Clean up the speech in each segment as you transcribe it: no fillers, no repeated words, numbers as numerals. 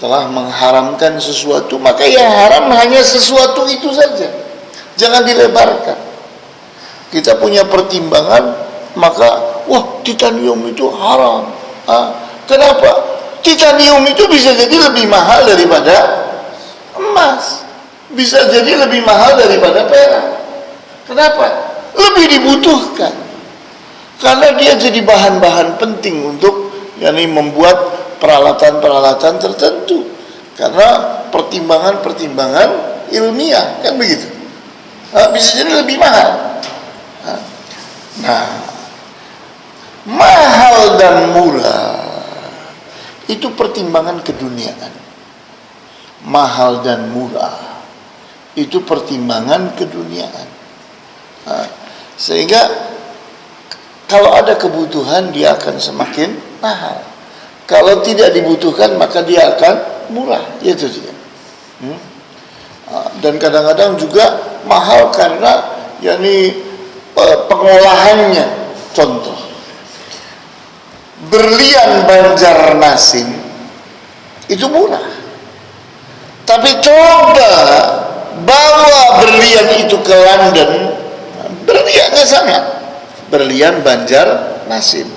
telah mengharamkan sesuatu, maka yang haram hanya sesuatu itu saja, jangan dilebarkan. Kita punya pertimbangan, maka wah titanium itu haram. Kenapa? Titanium itu bisa jadi lebih mahal daripada emas, bisa jadi lebih mahal daripada perak. Kenapa? Lebih dibutuhkan, karena dia jadi bahan-bahan penting untuk membuat peralatan-peralatan tertentu, karena pertimbangan-pertimbangan ilmiah, kan begitu. Bisa jadi lebih mahal. Nah, mahal dan murah itu pertimbangan keduniaan. Mahal dan murah itu pertimbangan keduniaan. Sehingga kalau ada kebutuhan, dia akan semakin mahal. Kalau tidak dibutuhkan, maka dia akan murah. Itu dia. Dan kadang-kadang juga mahal karena pengolahannya. Contoh, berlian Banjarmasin itu murah, tapi coba bawa berlian itu ke London, berliannya sama, berlian Banjarmasin,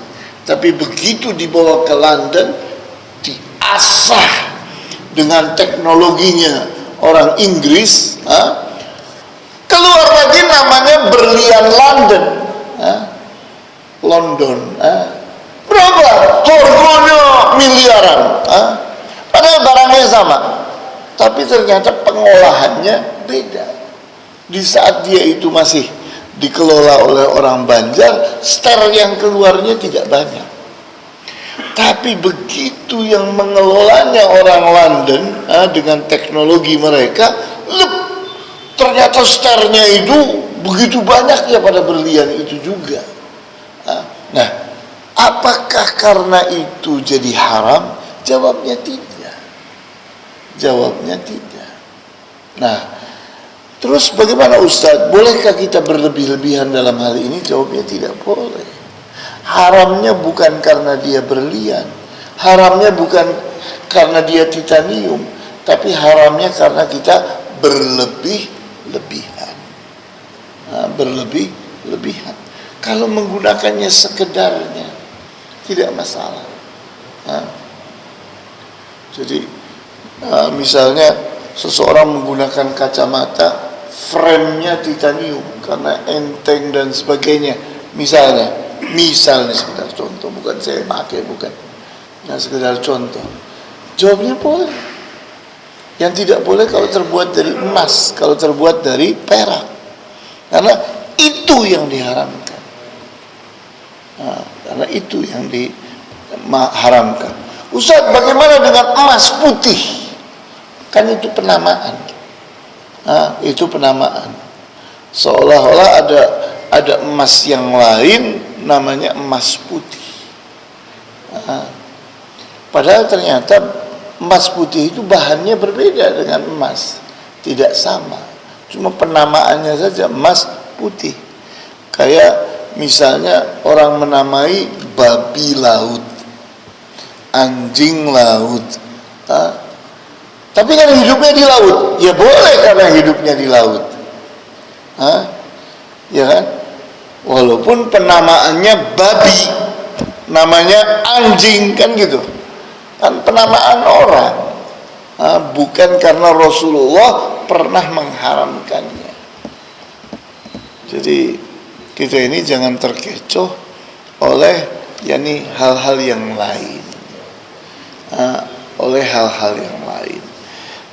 tapi begitu dibawa ke London, diasah dengan teknologinya orang Inggris, keluar lagi namanya berlian London. Berapa? Harganya miliaran. Padahal barangnya sama, tapi ternyata pengolahannya beda. Di saat dia itu masih dikelola oleh orang Banjar, ster yang keluarnya tidak banyak. Tapi begitu yang mengelolanya orang London, dengan teknologi mereka, ternyata sternya itu begitu banyak ya pada berlian itu juga. Nah, apakah karena itu jadi haram? Jawabnya tidak. Jawabnya tidak. Nah, terus bagaimana Ustaz? Bolehkah kita berlebih-lebihan dalam hal ini? Jawabnya tidak boleh. Haramnya bukan karena dia berlian, haramnya bukan karena dia titanium, tapi haramnya karena kita berlebih-lebihan. Berlebih-lebihan. Kalau menggunakannya sekedarnya tidak masalah. Jadi misalnya seseorang menggunakan kacamata, frame-nya titanium karena enteng dan sebagainya. Misalnya sekedar contoh, bukan saya pakai, bukan. Nah, sekedar contoh. Jawabnya boleh. Yang tidak boleh kalau terbuat dari emas, kalau terbuat dari perak. Karena itu yang diharamkan. Karena itu yang diharamkan. Ustaz, bagaimana dengan emas putih? Kan itu penamaan. Itu penamaan. Seolah-olah ada emas yang lain namanya emas putih. Padahal ternyata emas putih itu bahannya berbeda dengan emas, tidak sama. Cuma penamaannya saja emas putih. Kayak misalnya orang menamai babi laut, anjing laut, tapi kan hidupnya di laut, ya boleh karena hidupnya di laut, ya kan? Walaupun penamaannya babi, namanya anjing, kan gitu, kan penamaan orang, bukan karena Rasulullah pernah mengharamkannya. Jadi kita ini jangan terkecoh oleh hal-hal yang lain, oleh hal-hal yang lain.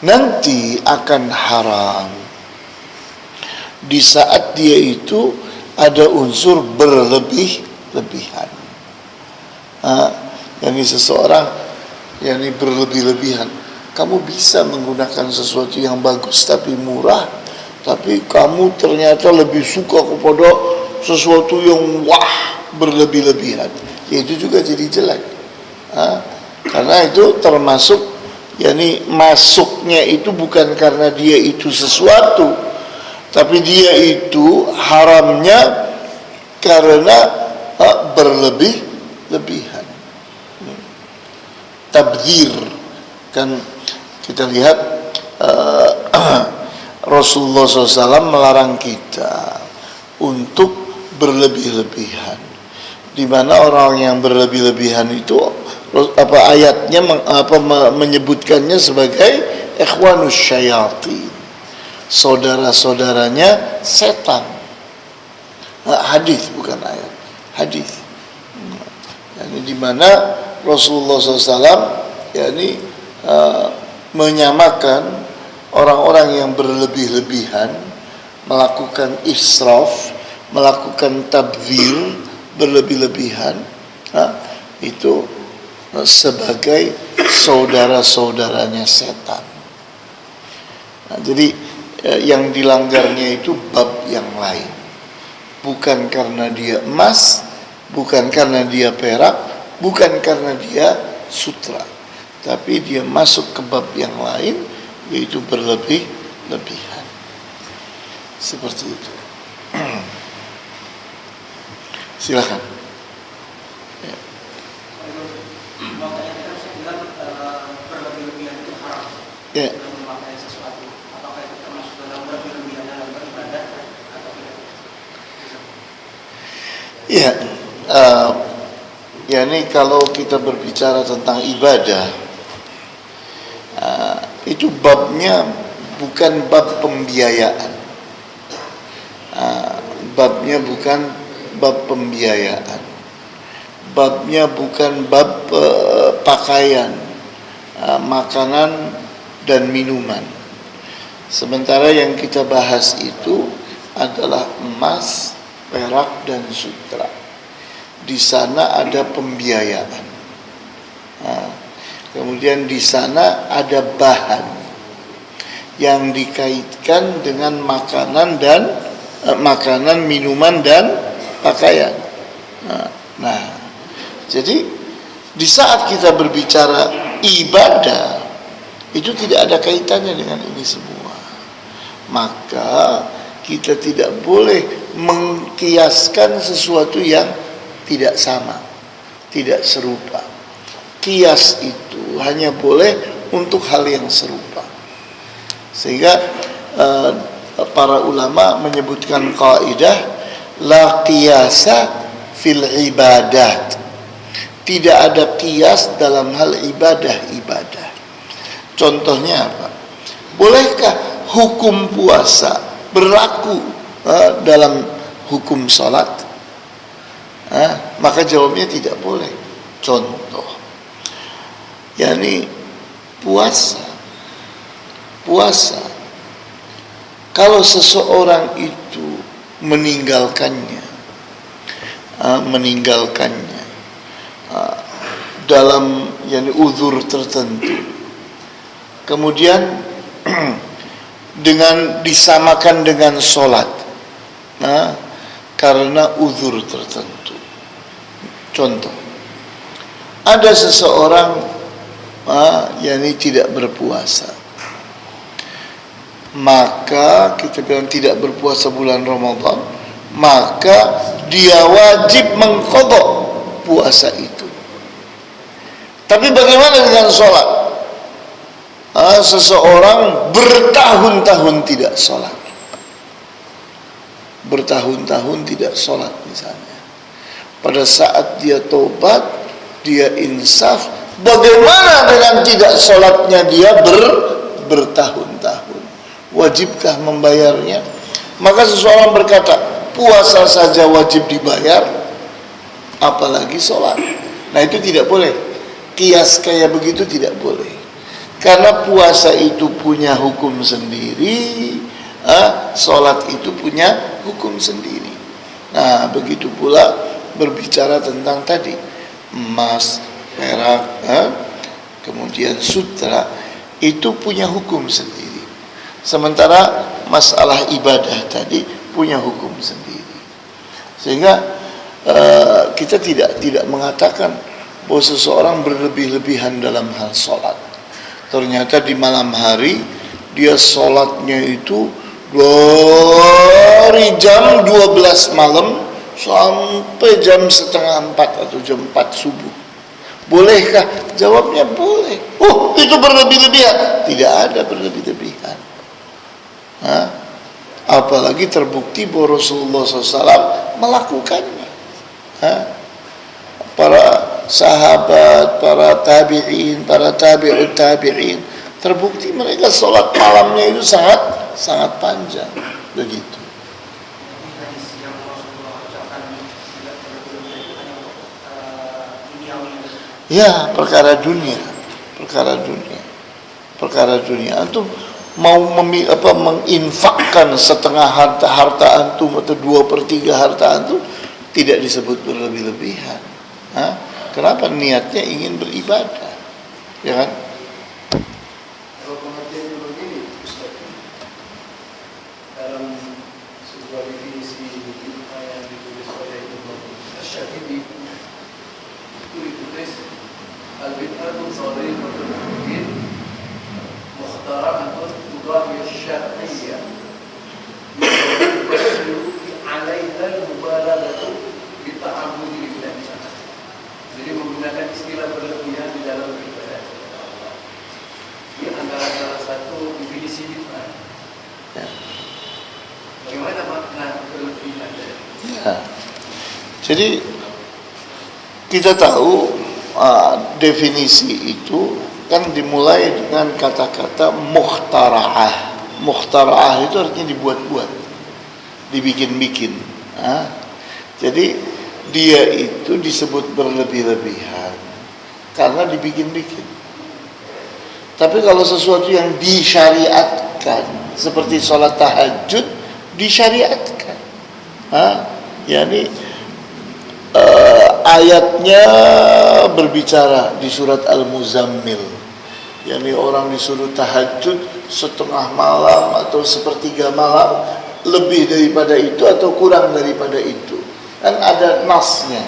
Nanti akan haram di saat dia itu ada unsur berlebih-lebihan. Seseorang berlebih-lebihan. Kamu bisa menggunakan sesuatu yang bagus tapi murah, tapi kamu ternyata lebih suka kepada sesuatu yang berlebih-lebihan. Itu juga jadi jelek. Karena itu termasuk masuknya itu bukan karena dia itu sesuatu, tapi dia itu haramnya karena berlebih-lebihan. Tabdzir, Kan kita lihat Rasulullah SAW melarang kita untuk berlebih-lebihan, di mana orang yang berlebih-lebihan itu ayatnya menyebutkannya sebagai ikhwanus syayatin, saudara-saudaranya setan. Hadis, bukan ayat, hadis. Di mana Rasulullah SAW menyamakan orang-orang yang berlebih-lebihan, melakukan israf, melakukan tabdzir, berlebih-lebihan, itu sebagai saudara-saudaranya setan. Jadi yang dilanggarnya itu bab yang lain, bukan karena dia emas, bukan karena dia perak, bukan karena dia sutra, tapi dia masuk ke bab yang lain, yaitu berlebih-lebihan. Seperti itu. Silakan. Ya. Berlebih-lebihan itu haram. Ya. Memakai sesuatu. Apakah itu termasuk dalam berlebih-lebihan dalam beribadah atau tidak? Ya. Ini kalau kita berbicara tentang ibadah, itu babnya bukan bab pembiayaan. Babnya bukan bab pembiayaan. Babnya bukan bab pakaian, makanan dan minuman. Sementara yang kita bahas itu adalah emas, perak dan sutra. Di sana ada pembiayaan. Kemudian di sana ada bahan yang dikaitkan dengan makanan dan makanan, minuman dan pakaian. Nah, jadi di saat kita berbicara ibadah itu tidak ada kaitannya dengan ini semua. Maka kita tidak boleh mengkiaskan sesuatu yang tidak sama, tidak serupa. Kias itu hanya boleh untuk hal yang serupa. Sehingga para ulama menyebutkan kaidah la qiyasa fil ibadat. Tidak ada kias dalam hal ibadah-ibadah. Contohnya apa? Bolehkah hukum puasa berlaku dalam hukum salat? Maka jawabnya tidak boleh. Contoh, yakni puasa. Kalau seseorang itu meninggalkannya dalam uzur tertentu, kemudian dengan disamakan dengan sholat, karena uzur tertentu. Contoh, ada seseorang tidak berpuasa, maka kita bilang tidak berpuasa bulan Ramadan, maka dia wajib mengqadha puasa itu. Tapi bagaimana dengan sholat? Seseorang bertahun-tahun tidak sholat, misalnya. Pada saat dia tobat, dia insaf, bagaimana dengan tidak sholatnya dia bertahun-tahun? Wajibkah membayarnya? Maka seseorang berkata, puasa saja wajib dibayar, apalagi sholat. Nah, itu tidak boleh. Kias kayak begitu tidak boleh. Karena puasa itu punya hukum sendiri, sholat itu punya hukum sendiri. Nah, begitu pula berbicara tentang tadi emas, perak, kemudian sutra, itu punya hukum sendiri. Sementara masalah ibadah tadi punya hukum sendiri. Sehingga kita tidak mengatakan bahwa seseorang berlebih-lebihan dalam hal sholat. Ternyata di malam hari dia sholatnya itu dari jam 12 malam sampai jam 3:30 atau jam 4 subuh. Bolehkah? Jawabnya boleh. Oh, itu berlebih-lebihan. Tidak ada berlebih-lebihan. Hah? Apalagi terbukti bahwa Rasulullah SAW melakukannya. Hah? Para sahabat, para tabi'in, para tabi'ut tabi'in, terbukti mereka sholat malamnya itu sangat panjang. Begitu. Ya, perkara dunia. Antum mau menginfakkan setengah harta antum atau 2/3 harta antum, tidak disebut berlebih-lebihan. Hah? Kenapa? Niatnya ingin beribadah, ya kan? Kalau pengertian itu begini, Ustaz, dalam sebuah definisi yang ditulis oleh Imam Asy-Syafi'i itu ditulis al-bid'atu sharifatun din mukhtara'atun tudahi syar'iyyah yusallu 'alaiha al-mubalaghatu bi ta'abbudi lillah. Jadi menggunakan istilah berlebihan di dalam beribadah. Ini antara salah satu definisi bid'ah. Ya. Bagaimana makna berlebihan? Ya. Jadi kita tahu definisi itu kan dimulai dengan kata-kata mukhtara'ah. Mukhtara'ah itu artinya dibuat-buat, dibikin-bikin. Jadi dia itu disebut berlebih-lebihan karena dibikin-bikin. Tapi kalau sesuatu yang disyariatkan seperti sholat tahajud disyariatkan, yakni ayatnya berbicara di surat Al-Muzammil, yakni orang disuruh tahajud setengah malam atau sepertiga malam, lebih daripada itu atau kurang daripada itu, kan ada nasnya.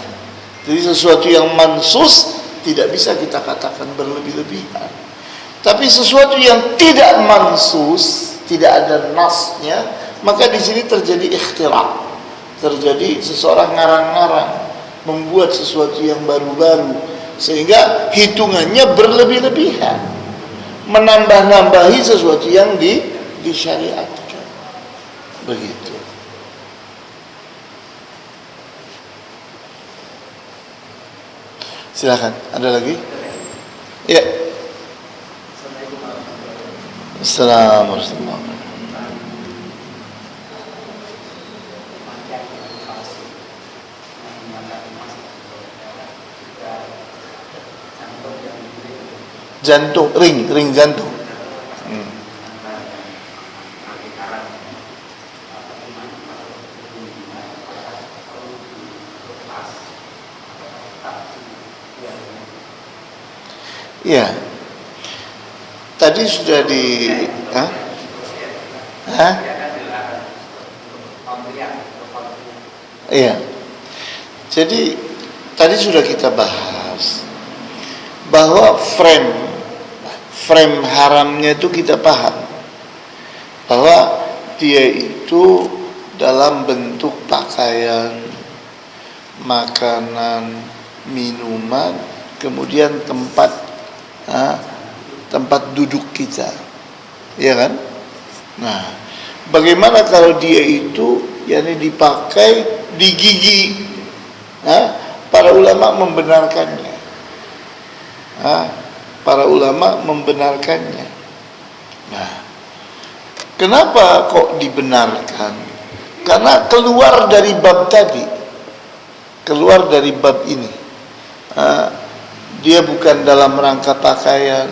Jadi sesuatu yang mansus tidak bisa kita katakan berlebih-lebihan. Tapi sesuatu yang tidak mansus, tidak ada nasnya, maka di sini terjadi ikhtira', terjadi seseorang ngarang-ngarang, membuat sesuatu yang baru-baru, sehingga hitungannya berlebih-lebihan, menambah-nambahi sesuatu yang disyariatkan. Begitu. Silakan, ada lagi? Ya. Assalamualaikum warahmatullahi wabarakatuh. Jantung, ring jantung. Ya, tadi sudah di, Iya. Jadi tadi sudah kita bahas bahwa frame haramnya itu kita paham bahwa dia itu dalam bentuk pakaian, makanan, minuman, kemudian tempat duduk kita, ya kan? Nah, bagaimana kalau dia itu yakni dipakai di gigi? Para ulama membenarkannya. Para ulama membenarkannya. Nah, kenapa kok dibenarkan? Karena keluar dari bab tadi, keluar dari bab ini. Dia bukan dalam rangka pakaian,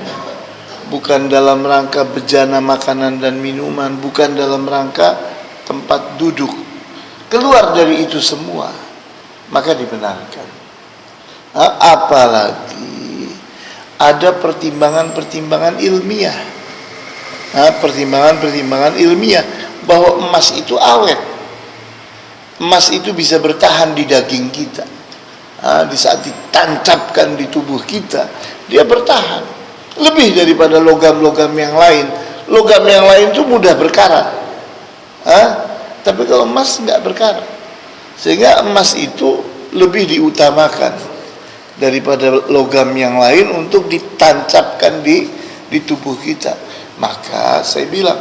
bukan dalam rangka bejana makanan dan minuman, bukan dalam rangka tempat duduk. Keluar dari itu semua, maka dibenarkan. Apalagi ada pertimbangan-pertimbangan ilmiah. Pertimbangan-pertimbangan ilmiah bahwa emas itu awet. Emas itu bisa bertahan di daging kita. Di saat ditancapkan di tubuh kita, dia bertahan lebih daripada logam-logam yang lain. Logam yang lain itu mudah berkarat, tapi kalau emas nggak berkarat, sehingga emas itu lebih diutamakan. daripada logam yang lain untuk ditancapkan di tubuh kita. Maka saya bilang,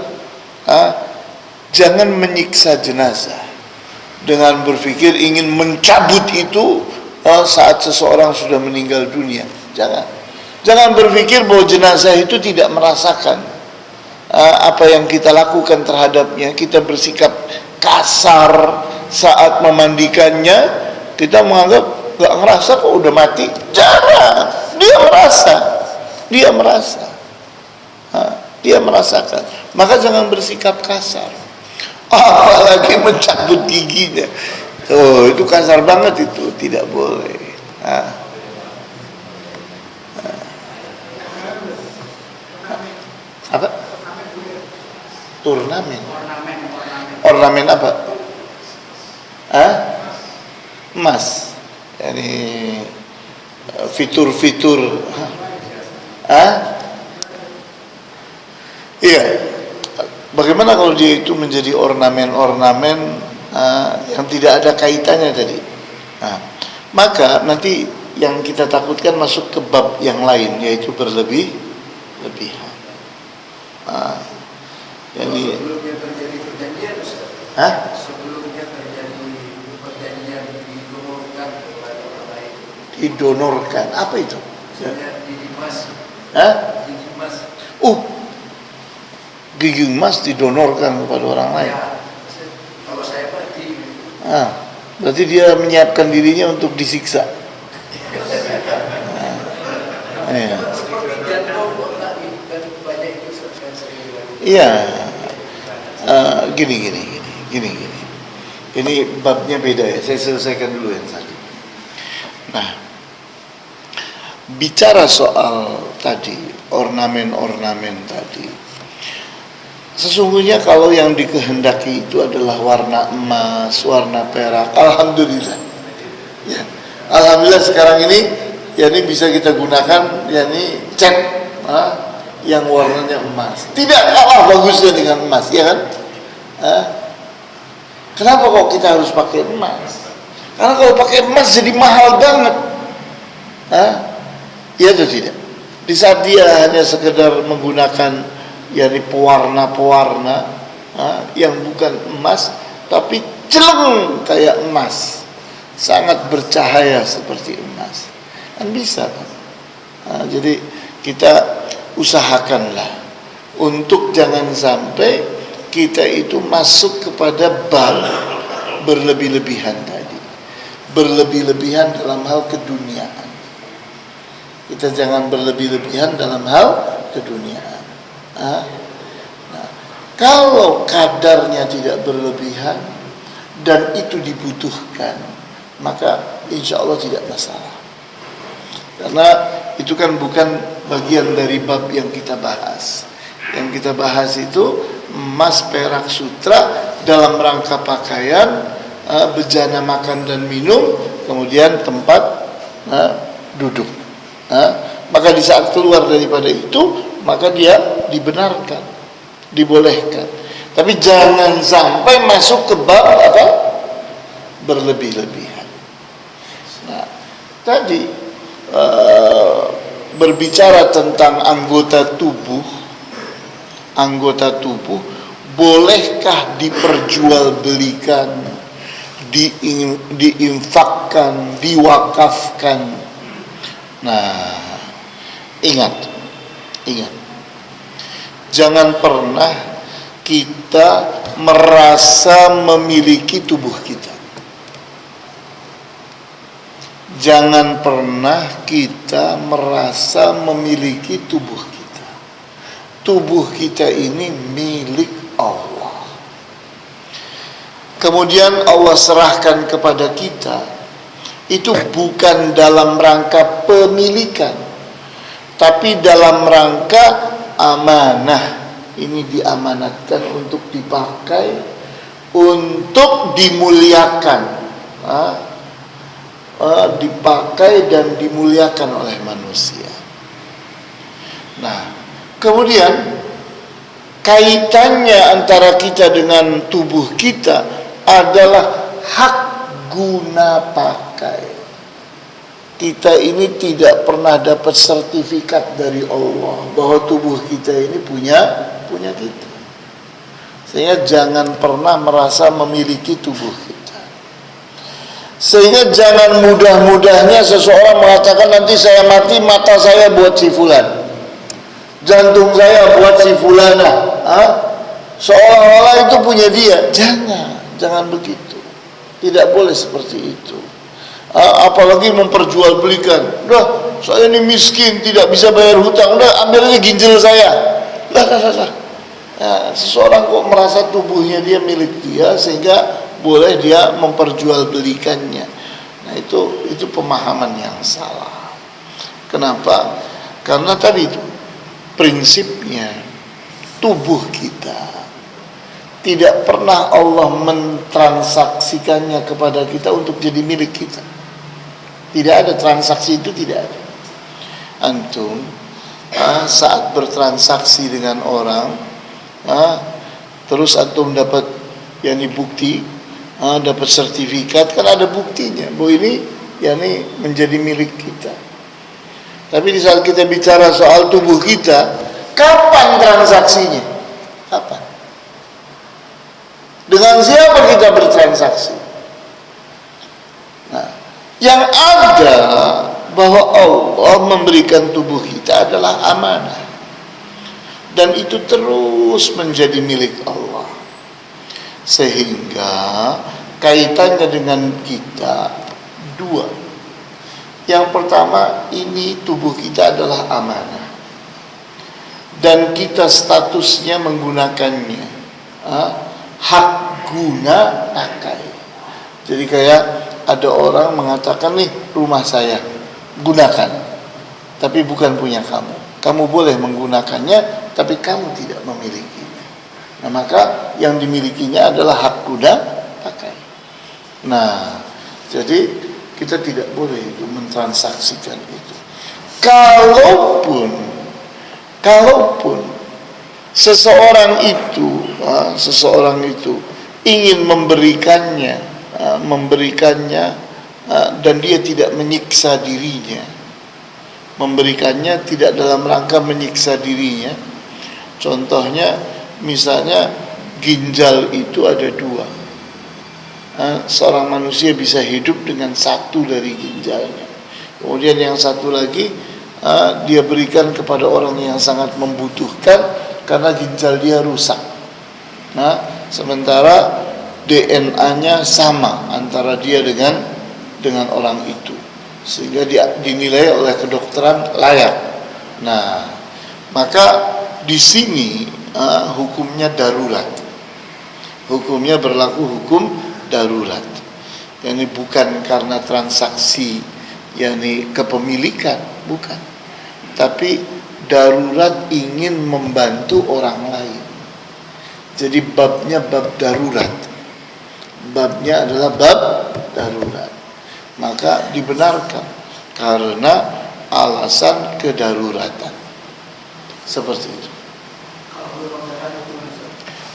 jangan menyiksa jenazah dengan berpikir ingin mencabut itu saat seseorang sudah meninggal dunia. Jangan berpikir bahwa jenazah itu tidak merasakan apa yang kita lakukan terhadapnya. Kita bersikap kasar saat memandikannya, kita menganggap gak ngerasa kok udah mati. Jangan, dia merasa, dia merasakan. Maka jangan bersikap kasar, apalagi mencabut giginya. Itu kasar banget, itu tidak boleh. Apa? Turnamen. Ornamen apa? Emas. Jadi fitur-fitur. Iya. Bagaimana kalau dia itu menjadi ornamen-ornamen yang tidak ada kaitannya tadi? Maka nanti yang kita takutkan masuk ke bab yang lain, yaitu berlebihan. Jadi sebelumnya terjadi perjanjian, sebelumnya terjadi perjanjian didonorkan kepada orang lain. Didonorkan, apa itu? Didimas. Didimas. Gigi emas didonorkan kepada orang lain. Ya, kalau saya mati. Berarti dia menyiapkan dirinya untuk disiksa. Iya. Iya. Gini. Ini babnya beda ya. Saya selesaikan dulu yang tadi. Nah, bicara soal tadi ornamen-ornamen tadi, sesungguhnya kalau yang dikehendaki itu adalah warna emas, warna perak, alhamdulillah. Ya, alhamdulillah sekarang ini ya ini bisa kita gunakan ya ini cat yang warnanya emas. Tidak kalah bagusnya dengan emas, ya kan? Kenapa kok kita harus pakai emas? Karena kalau pakai emas jadi mahal banget. Iya atau tidak? Di saat dia hanya sekedar menggunakan yakni pewarna-pewarna yang bukan emas tapi celeng kayak emas, sangat bercahaya seperti emas, kan bisa kan? Jadi kita usahakanlah untuk jangan sampai kita itu masuk kepada bab berlebih-lebihan tadi, berlebih-lebihan dalam hal keduniaan. Kita jangan berlebih-lebihan dalam hal keduniaan. Nah, kalau kadarnya tidak berlebihan dan itu dibutuhkan, maka insya Allah tidak masalah. Karena itu kan bukan bagian dari bab yang kita bahas. Yang kita bahas itu emas, perak, sutra dalam rangka pakaian, bejana makan dan minum, kemudian tempat duduk. Maka di saat keluar daripada itu, maka dia dibenarkan, dibolehkan. Tapi jangan sampai masuk ke bab apa? Berlebih-lebihan. Nah, tadi berbicara tentang anggota tubuh, bolehkah diperjualbelikan, diinfakkan, diwakafkan? Nah, ingat, jangan pernah kita merasa memiliki tubuh kita. Jangan pernah kita merasa memiliki tubuh kita. Tubuh kita ini milik Allah. Kemudian Allah serahkan kepada kita, itu bukan dalam rangka pemilikan, tapi dalam rangka amanah. Ini diamanatkan untuk dipakai, untuk dimuliakan, dipakai dan dimuliakan oleh manusia. Nah, kemudian kaitannya antara kita dengan tubuh kita adalah hak guna pakai. kita ini tidak pernah dapat sertifikat dari Allah bahwa tubuh kita ini punya kita. Sehingga jangan pernah merasa memiliki tubuh kita. Sehingga jangan mudah-mudahnya seseorang mengatakan nanti saya mati mata saya buat si fulan, jantung saya buat si fulana, seolah-olah itu punya dia. Jangan begitu. Tidak boleh seperti itu. Apalagi memperjualbelikan. Udah, saya ini miskin, tidak bisa bayar hutang. Udah, ambil aja ginjal saya. Lah. Ya, seseorang kok merasa tubuhnya dia milik dia sehingga boleh dia memperjualbelikannya. Nah, itu pemahaman yang salah. Kenapa? Karena tadi itu prinsipnya tubuh kita tidak pernah Allah mentransaksikannya kepada kita untuk jadi milik kita. Tidak ada transaksi itu, tidak ada. Antum saat bertransaksi dengan orang, terus antum dapat bukti, dapat sertifikat, kan ada buktinya bahwa ini menjadi milik kita. Tapi di saat kita bicara soal tubuh kita, kapan transaksinya? Kapan? Dengan siapa kita bertransaksi? Nah, yang ada bahwa Allah memberikan tubuh kita adalah amanah, dan itu terus menjadi milik Allah, sehingga kaitannya dengan kita dua. Yang pertama, ini tubuh kita adalah amanah dan kita statusnya menggunakannya hak guna pakai. Jadi kayak ada orang mengatakan, nih rumah saya, gunakan, tapi bukan punya kamu. Kamu boleh menggunakannya, tapi kamu tidak memilikinya. Nah, maka yang dimilikinya adalah hak guna pakai. Nah, jadi kita tidak boleh itu mentransaksikan itu. Kalaupun seseorang itu ingin memberikannya dan dia tidak menyiksa dirinya, memberikannya tidak dalam rangka menyiksa dirinya. Contohnya, misalnya ginjal itu ada dua. Seorang manusia bisa hidup dengan satu dari ginjalnya, kemudian yang satu lagi dia berikan kepada orang yang sangat membutuhkan karena ginjal dia rusak. Nah, sementara DNA-nya sama antara dia dengan orang itu, sehingga dia dinilai oleh kedokteran layak. Nah, maka di sini hukumnya darurat. Hukumnya berlaku hukum darurat. Yani bukan karena transaksi, yani kepemilikan, bukan. Tapi darurat ingin membantu orang lain. Jadi babnya bab darurat. Babnya adalah bab darurat. Maka dibenarkan karena alasan kedaruratan. Seperti itu.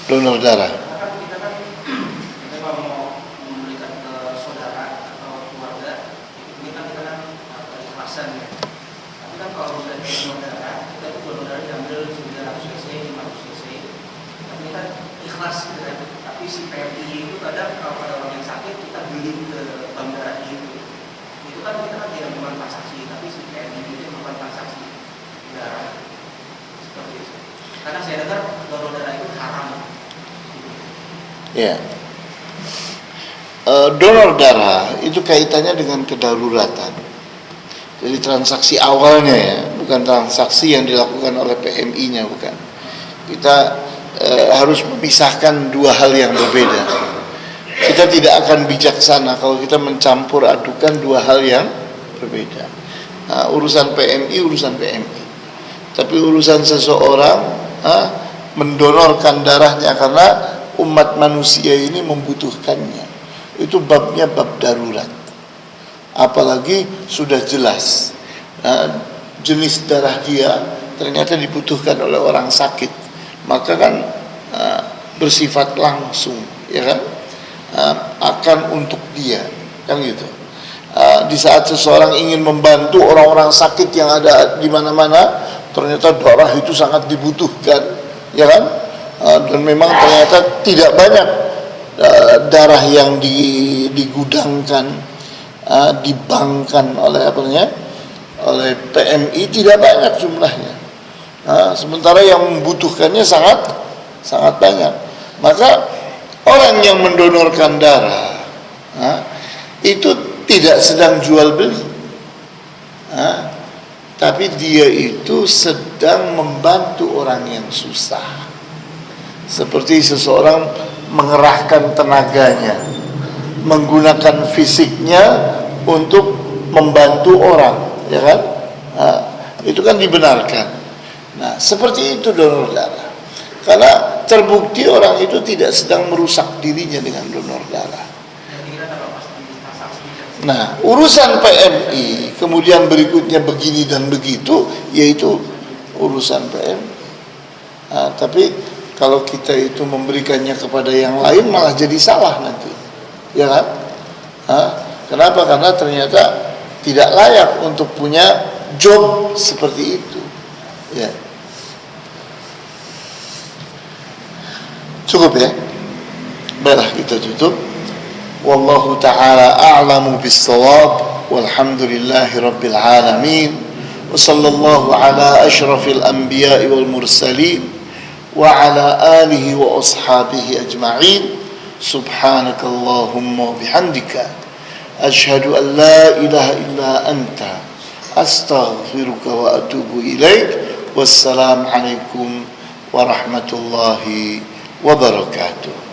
Donor darah. Kita kalau mau memberikan ke saudara atau keluarga, ini kan kita ikhlasan ya. Tapi kan kalau misalnya donor darah, kita tuh donor darah diambil 900 cc, 500 cc. Tapi kan ikhlas gitu kan. Tapi si PMI itu kadang kalau pada orang yang sakit kita beli ke bank darah itu. Itu kan kita kan tidak melakukan transaksi, tapi si PMI itu melakukan transaksi darah. Seperti itu. Karena saya dengar donor darah itu haram. Ya, donor darah itu kaitannya dengan kedaruratan. Jadi transaksi awalnya ya, bukan transaksi yang dilakukan oleh PMI-nya, bukan. Kita harus memisahkan dua hal yang berbeda. Kita tidak akan bijaksana kalau kita mencampur adukan dua hal yang berbeda. Urusan PMI, urusan PMI. Tapi urusan seseorang mendonorkan darahnya karena umat manusia ini membutuhkannya, itu babnya bab darurat. Apalagi sudah jelas jenis darah dia ternyata dibutuhkan oleh orang sakit, maka kan bersifat langsung, ya kan, akan untuk dia, kan gitu. Di saat seseorang ingin membantu orang-orang sakit yang ada di mana-mana, ternyata darah itu sangat dibutuhkan, ya kan? Dan memang ternyata tidak banyak darah yang digudangkan, dibankkan oleh oleh PMI, tidak banyak jumlahnya. Sementara yang membutuhkannya sangat banyak. Maka orang yang mendonorkan darah itu tidak sedang jual beli, tapi dia itu sedang membantu orang yang susah. Seperti seseorang mengerahkan tenaganya, menggunakan fisiknya untuk membantu orang, ya kan? Itu kan dibenarkan. Nah, seperti itu donor darah. Karena terbukti orang itu tidak sedang merusak dirinya dengan donor darah. Nah, urusan PMI kemudian berikutnya begini dan begitu, yaitu urusan PMI. Tapi kalau kita itu memberikannya kepada yang lain malah jadi salah nanti, ya kan? Kenapa? Karena ternyata tidak layak untuk punya job seperti itu. Ya. Cukup ya? Baiklah, kita tutup. Wallahu ta'ala a'lamu bis-shawab. Walhamdulillahi rabbil alamin. Wa sallallahu ala asyrafil anbiya'i wal mursalin wa ala alihi wa ashabihi ajma'in. Subhanakallahumma bihamdika asyhadu an la ilaha illa anta astaghfiruka wa atubu ilaik. Wassalamu alaikum warahmatullahi wabarakatuh.